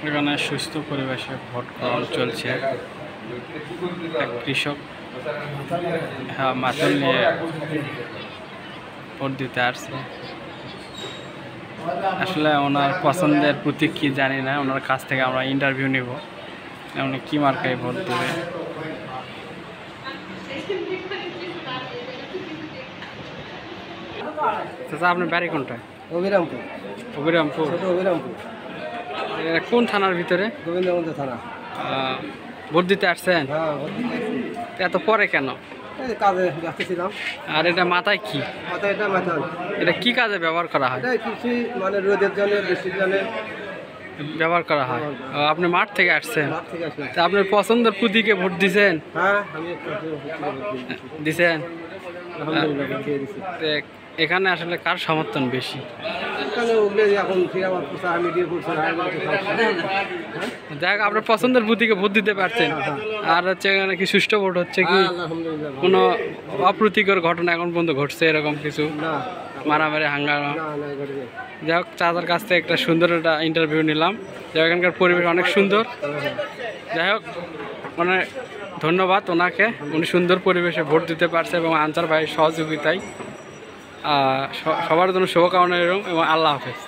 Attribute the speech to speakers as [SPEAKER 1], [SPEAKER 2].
[SPEAKER 1] এখানে সুস্থ পরিবেশে ভোট গ্রহণ চলছে। এক কৃষক মাথা নিয়ে ভোট দিতে আসছে। আসলে ওনার পছন্দের প্রতীক কি জানি না, ওনার কাছ থেকে আমরা ইন্টারভিউ নিব উনি কি মার্কায় ভোট দেবে। আপনার বাড়ি কোনটা?
[SPEAKER 2] অভিরামপুর।
[SPEAKER 1] অভিরামপুর?
[SPEAKER 2] অভিরামপুর।
[SPEAKER 1] কোন থানার ভিতরে?
[SPEAKER 2] গোবিন্দগঞ্জ থানা।
[SPEAKER 1] ভোট দিতে আসছেন? এত পরে কেন?
[SPEAKER 2] কাজে ব্যস্ত ছিলাম।
[SPEAKER 1] আর এটা মাথায় কি? এটা কি কাজে ব্যবহার করা হয়?
[SPEAKER 2] কৃষি, মানে রোদের জন্য, বৃষ্টির জন্য
[SPEAKER 1] ব্যবহার করা হয়। আপনি মাঠ থেকে আসছেন? তা আপনার পছন্দের প্রতীকে ভোট দিছেন?
[SPEAKER 2] হ্যাঁ, আমি
[SPEAKER 1] দিছেন। এখানে আসলে কার সমর্থন বেশি? দেখ, আপনার পছন্দের প্রতীকে ভোট দিতে পারছেন। আর হচ্ছে এখানে কি সুষ্ঠু ভোট হচ্ছে কি? কোনো অপ্রীতিকর ঘটনা এখন পর্যন্ত ঘটছে এরকম কিছু? মারামারি, হাঙ্গামা? যাই হোক, চাচার কাছ থেকে একটা সুন্দর একটা ইন্টারভিউ নিলাম। যাই হোক, এখানকার পরিবেশ অনেক সুন্দর। যাই হোক, মানে ধন্যবাদ ওনাকে, উনি সুন্দর পরিবেশে ভোট দিতে পারছে এবং আনসার ভাই সহযোগিতায়। সবার জন্য শুভকামনা এবং আল্লাহ হাফেজ।